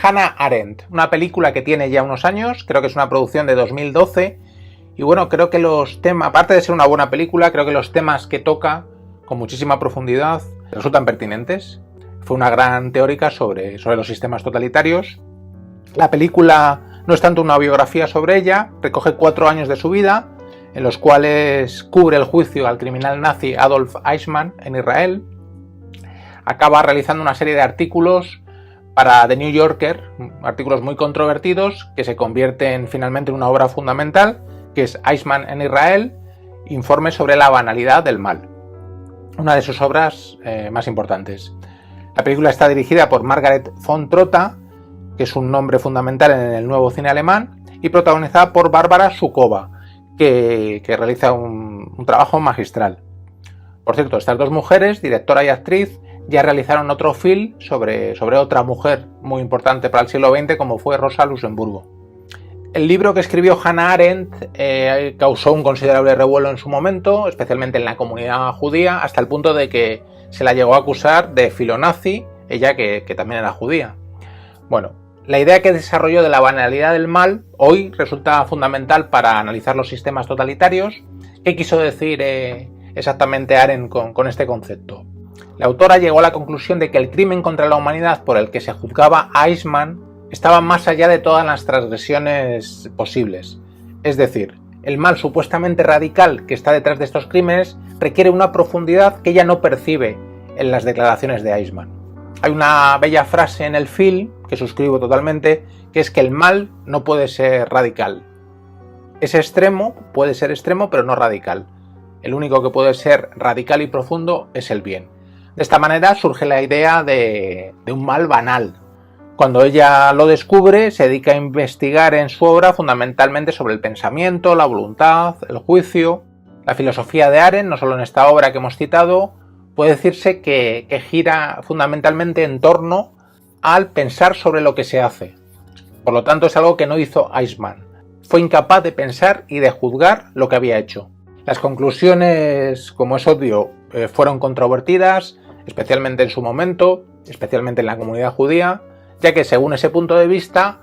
Hannah Arendt, una película que tiene ya unos años, creo que es una producción de 2012, y bueno, creo que los temas, aparte de ser una buena película, creo que los temas que toca con muchísima profundidad resultan pertinentes. Fue una gran teórica sobre los sistemas totalitarios. La película no es tanto una biografía sobre ella, recoge 4 años de su vida, en los cuales cubre el juicio al criminal nazi Adolf Eichmann en Israel. Acaba realizando una serie de artículos para The New Yorker, artículos muy controvertidos que se convierten finalmente en una obra fundamental, que es Eichmann en Israel, informe sobre la banalidad del mal. Una de sus obras más importantes. La película está dirigida por Margaret von Trotta, que es un nombre fundamental en el nuevo cine alemán, y protagonizada por Bárbara Suková, que realiza un trabajo magistral. Por cierto, estas dos mujeres, directora y actriz, ya realizaron otro film sobre otra mujer muy importante para el siglo XX, como fue Rosa Luxemburgo. El libro que escribió Hannah Arendt causó un considerable revuelo en su momento, especialmente en la comunidad judía, hasta el punto de que se la llegó a acusar de filonazi, ella que también era judía. Bueno, la idea que desarrolló de la banalidad del mal hoy resulta fundamental para analizar los sistemas totalitarios. ¿Qué quiso decir exactamente Arendt con este concepto? La autora llegó a la conclusión de que el crimen contra la humanidad por el que se juzgaba a Eichmann estaba más allá de todas las transgresiones posibles. Es decir, el mal supuestamente radical que está detrás de estos crímenes requiere una profundidad que ella no percibe en las declaraciones de Eichmann. Hay una bella frase en el film, que suscribo totalmente, que es que el mal no puede ser radical. Es extremo, puede ser extremo, pero no radical. El único que puede ser radical y profundo es el bien. De esta manera surge la idea de un mal banal. Cuando ella lo descubre, se dedica a investigar en su obra fundamentalmente sobre el pensamiento, la voluntad, el juicio. La filosofía de Arendt, no solo en esta obra que hemos citado, puede decirse que gira fundamentalmente en torno al pensar sobre lo que se hace. Por lo tanto, es algo que no hizo Eichmann. Fue incapaz de pensar y de juzgar lo que había hecho. Las conclusiones, como es obvio, fueron controvertidas, especialmente en su momento, especialmente en la comunidad judía, ya que según ese punto de vista,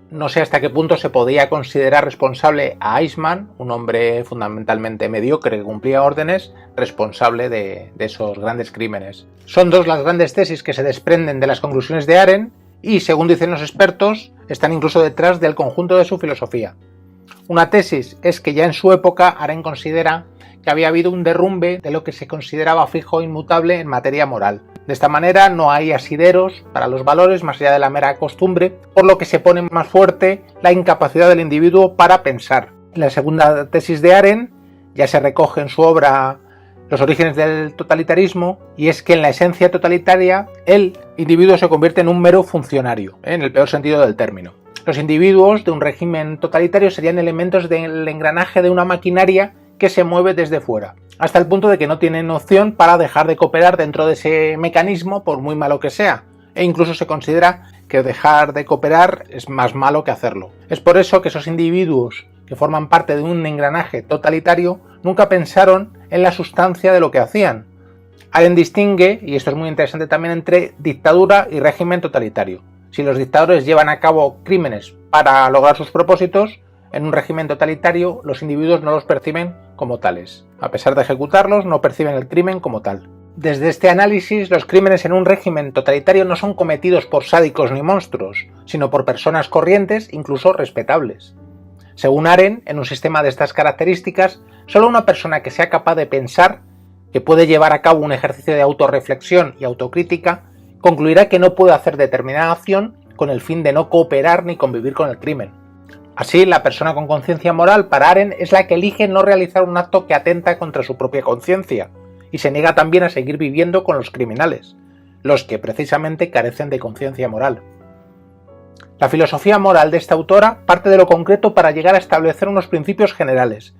no sé hasta qué punto se podía considerar responsable a Eichmann, un hombre fundamentalmente mediocre que cumplía órdenes, responsable de esos grandes crímenes. Son dos las grandes tesis que se desprenden de las conclusiones de Arendt y, según dicen los expertos, están incluso detrás del conjunto de su filosofía. Una tesis es que ya en su época Arendt considera que había habido un derrumbe de lo que se consideraba fijo e inmutable en materia moral. De esta manera no hay asideros para los valores más allá de la mera costumbre, por lo que se pone más fuerte la incapacidad del individuo para pensar. La segunda tesis de Arendt ya se recoge en su obra Los orígenes del totalitarismo, y es que en la esencia totalitaria el individuo se convierte en un mero funcionario, en el peor sentido del término. Los individuos de un régimen totalitario serían elementos del engranaje de una maquinaria que se mueve desde fuera, hasta el punto de que no tienen opción para dejar de cooperar dentro de ese mecanismo, por muy malo que sea, e incluso se considera que dejar de cooperar es más malo que hacerlo. Es por eso que esos individuos que forman parte de un engranaje totalitario nunca pensaron en la sustancia de lo que hacían. Arendt distingue, y esto es muy interesante también, entre dictadura y régimen totalitario. Si los dictadores llevan a cabo crímenes para lograr sus propósitos, en un régimen totalitario los individuos no los perciben como tales. A pesar de ejecutarlos, no perciben el crimen como tal. Desde este análisis, los crímenes en un régimen totalitario no son cometidos por sádicos ni monstruos, sino por personas corrientes, incluso respetables. Según Arendt, en un sistema de estas características, solo una persona que sea capaz de pensar, que puede llevar a cabo un ejercicio de autorreflexión y autocrítica, concluirá que no puede hacer determinada acción con el fin de no cooperar ni convivir con el crimen. Así, la persona con conciencia moral para Arendt es la que elige no realizar un acto que atenta contra su propia conciencia, y se niega también a seguir viviendo con los criminales, los que precisamente carecen de conciencia moral. La filosofía moral de esta autora parte de lo concreto para llegar a establecer unos principios generales.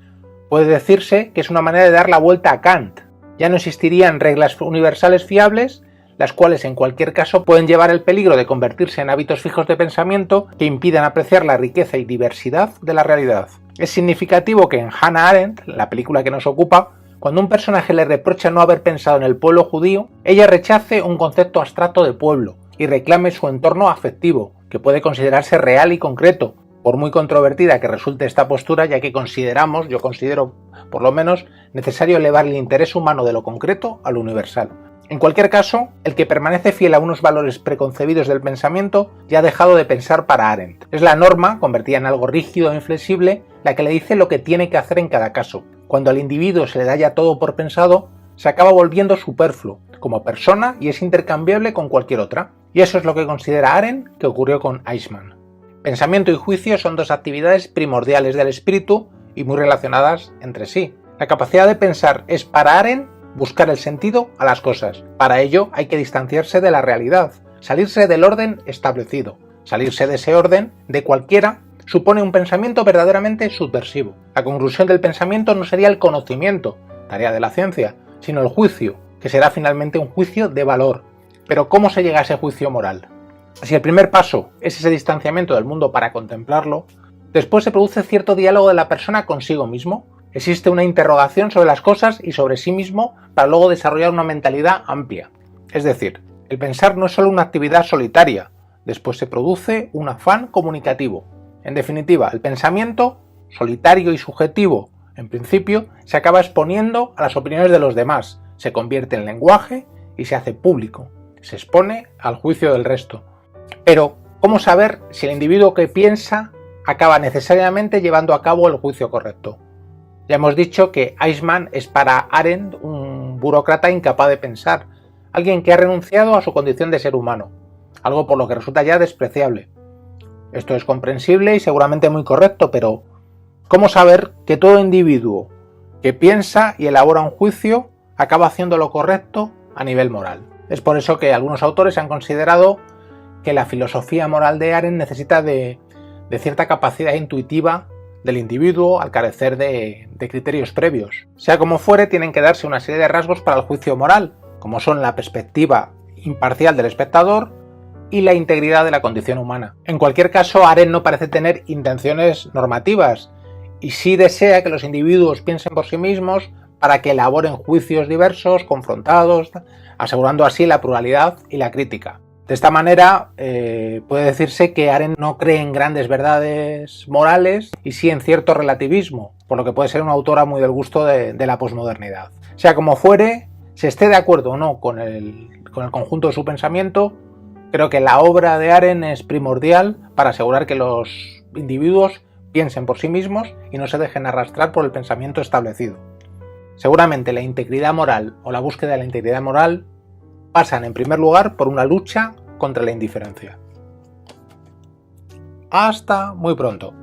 Puede decirse que es una manera de dar la vuelta a Kant. Ya no existirían reglas universales fiables, las cuales en cualquier caso pueden llevar el peligro de convertirse en hábitos fijos de pensamiento que impidan apreciar la riqueza y diversidad de la realidad. Es significativo que en Hannah Arendt, la película que nos ocupa, cuando un personaje le reprocha no haber pensado en el pueblo judío, ella rechace un concepto abstracto de pueblo y reclame su entorno afectivo, que puede considerarse real y concreto, por muy controvertida que resulte esta postura, ya que yo considero por lo menos, necesario elevar el interés humano de lo concreto a lo universal. En cualquier caso, el que permanece fiel a unos valores preconcebidos del pensamiento ya ha dejado de pensar para Arendt. Es la norma, convertida en algo rígido e inflexible, la que le dice lo que tiene que hacer en cada caso. Cuando al individuo se le da ya todo por pensado, se acaba volviendo superfluo como persona y es intercambiable con cualquier otra. Y eso es lo que considera Arendt que ocurrió con Eichmann. Pensamiento y juicio son dos actividades primordiales del espíritu y muy relacionadas entre sí. La capacidad de pensar es para Arendt buscar el sentido a las cosas. Para ello hay que distanciarse de la realidad, salirse del orden establecido. Salirse de ese orden, de cualquiera, supone un pensamiento verdaderamente subversivo. La conclusión del pensamiento no sería el conocimiento, tarea de la ciencia, sino el juicio, que será finalmente un juicio de valor. Pero ¿cómo se llega a ese juicio moral? Si el primer paso es ese distanciamiento del mundo para contemplarlo, después se produce cierto diálogo de la persona consigo mismo. Existe una interrogación sobre las cosas y sobre sí mismo para luego desarrollar una mentalidad amplia. Es decir, el pensar no es solo una actividad solitaria, después se produce un afán comunicativo. En definitiva, el pensamiento, solitario y subjetivo, en principio, se acaba exponiendo a las opiniones de los demás, se convierte en lenguaje y se hace público, se expone al juicio del resto. Pero, ¿cómo saber si el individuo que piensa acaba necesariamente llevando a cabo el juicio correcto? Ya hemos dicho que Eichmann es para Arendt un burócrata incapaz de pensar, alguien que ha renunciado a su condición de ser humano, algo por lo que resulta ya despreciable. Esto es comprensible y seguramente muy correcto, pero ¿cómo saber que todo individuo que piensa y elabora un juicio acaba haciendo lo correcto a nivel moral? Es por eso que algunos autores han considerado que la filosofía moral de Arendt necesita de cierta capacidad intuitiva del individuo al carecer de criterios previos. Sea como fuere, tienen que darse una serie de rasgos para el juicio moral, como son la perspectiva imparcial del espectador y la integridad de la condición humana. En cualquier caso, Arendt no parece tener intenciones normativas y sí desea que los individuos piensen por sí mismos para que elaboren juicios diversos, confrontados, asegurando así la pluralidad y la crítica. De esta manera puede decirse que Arendt no cree en grandes verdades morales y sí en cierto relativismo, por lo que puede ser una autora muy del gusto de la posmodernidad. Sea como fuere, se esté de acuerdo o no con el conjunto de su pensamiento, creo que la obra de Arendt es primordial para asegurar que los individuos piensen por sí mismos y no se dejen arrastrar por el pensamiento establecido. Seguramente la integridad moral o la búsqueda de la integridad moral pasan en primer lugar por una lucha contra la indiferencia. Hasta muy pronto.